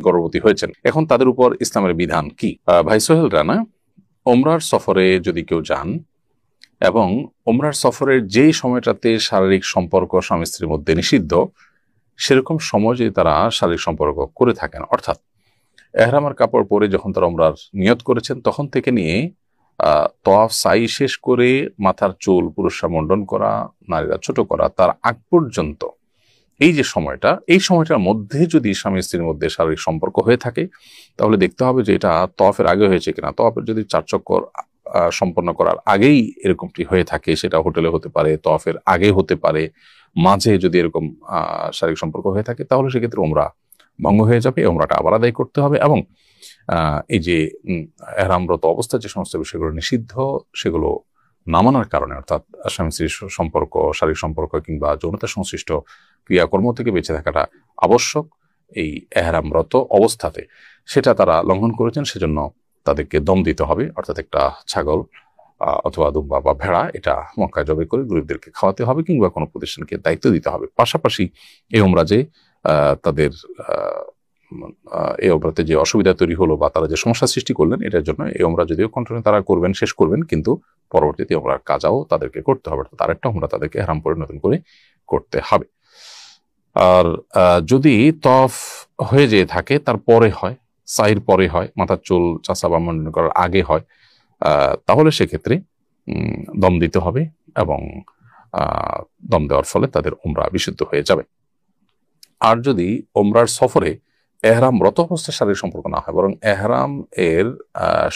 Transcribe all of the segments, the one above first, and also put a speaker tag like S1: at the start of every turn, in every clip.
S1: গর্ভবতী হয়েছেন। এখন তাদের উপর ইসলামের বিধান কি? ভাই সোহেল রানা, ওমরার সফরে যদি কেউ যান এবং ওমরার সফরের যেই সময়টাতে শারীরিক সম্পর্ক স্বামী স্ত্রীর মধ্যে নিষিদ্ধ, সেরকম সময় যদি তারা শারীরিক সম্পর্ক করে থাকেন, অর্থাৎ এহরামের কাপড় পরে যখন তারা ওমরার নিয়ত করেছেন তখন থেকে নিয়ে তওয়াফ সাই শেষ করে মাথার চুল পুরুষরা মুন্ডন করা, নারীরা ছোট করা, তার আগ পর্যন্ত এই যে সময়টা, এই সময়টার মধ্যে যদি স্বামী স্ত্রীর মধ্যে শারীরিক সম্পর্ক হয়ে থাকে, তাহলে দেখতে হবে যে এটা তওয়াফের আগে হয়েছে কিনা। তওয়াফের যদি 4 চক্কর সম্পন্ন করার আগেই এরকমটি হয়ে থাকে, সেটা হোটেলে হতে পারে, তওয়াফের আগে হতে পারে, মাঝে যদি এরকম শারীরিক সম্পর্ক হয়ে থাকে, তাহলে সেক্ষেত্রে ওমরা ভঙ্গ হয়ে যাবে, ওমরাটা আবার আদায় করতে হবে। এবং এই যে এহরামরত অবস্থা যে সমস্ত বিষয়গুলো নিষিদ্ধ, সেগুলো না মানার কারণে, অর্থাৎ স্বামী স্ত্রীর সম্পর্ক, শারীরিক সম্পর্ক কিংবা যৌনতা সংশ্লিষ্ট ক্রিয়াকর্ম থেকে বেঁচে থাকাটা আবশ্যক এই এহরামরত অবস্থাতে, সেটা তারা লঙ্ঘন করেছেন। সেজন্য তাদেরকে দম দিতে হবে, অর্থাৎ একটা ছাগল অথবা দুম্বা বা ভেড়া এটা মক্কায় জবাই করে গরিবদেরকে খাওয়াতে হবে, কিংবা কোনো প্রতিষ্ঠানকে দায়িত্ব দিতে হবে। পাশাপাশি এই ওমরা যে তাদের এই ওমরাতে যে অসুবিধা তৈরি হলো বা তারা যে সমস্যা সৃষ্টি করলেন, এটার জন্য এই ওমরা যদিও কন্টিনিউ তারা করবেন, শেষ করবেন, কিন্তু পরবর্তীতে ওমরার কাজাও তাদেরকে করতে হবে, তার একটা ওমরা তাদেরকে হারাম করে নতুন করে করতে হবে। আর যদি তওয়াফ হয়ে যেয়ে থাকে, তারপরে হয়, সাইর পরে হয়, মাথার চুল চাচা বা মুন্ডন করার আগে হয়, তাহলে সেক্ষেত্রে দম দিতে হবে এবং দম দেওয়ার ফলে তাদের ওমরা বিশুদ্ধ হয়ে যাবে। আর যদি ওমরার সফরে এহরামরত অবস্থায় শারীরিক সম্পর্ক না হয়, বরং এহরাম এর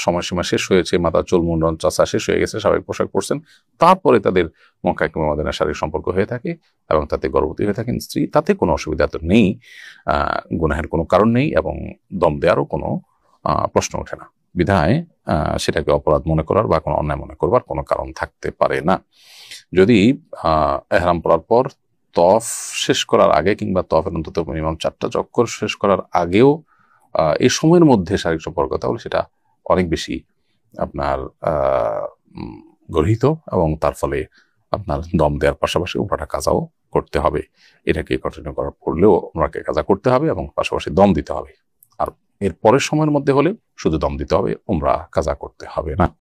S1: সময়সীমা শেষ হয়েছে, মাথার চুল মুন্ডন চাচা শেষ হয়ে গেছে, স্বাভাবিক পোশাক পরছেন, তারপরে তাদের মক্কা কিংবা মদিনায় শারীরিক সম্পর্ক হয়ে থাকে এবং তাতে গর্ভবতী হয়ে থাকেন স্ত্রী, তাতে কোনো অসুবিধা তো নেই, গুনাহের কোনো কারণ নেই এবং দম দেওয়ারও কোনো প্রশ্ন ওঠে না। বিধায় সেটাকে অপরাধ মনে করার বা কোনো অন্যায় মনে করবার কোনো কারণ থাকতে পারে না। যদি এহরাম পরার পর তওয়াফ শেষ করার আগে কিংবা তওয়াফের অন্তত মিনিমাম 4টা চক্কর শেষ করার আগেও এই সময়ের মধ্যে শারীরিক সম্পর্ক, তাহলে সেটা অনেক বেশি আপনার গর্হিত এবং তার ফলে আপনার দম দেওয়ার পাশাপাশি ওমরাটা কাজাও করতে হবে। এটাকে কন্টিনিউ করার পড়লেও ওমরাকে কাজা করতে হবে এবং পাশাপাশি দম দিতে হবে। আর এর পরের সময়ের মধ্যে হলে শুধু দম দিতে হবে, ওমরা কাজা করতে হবে না।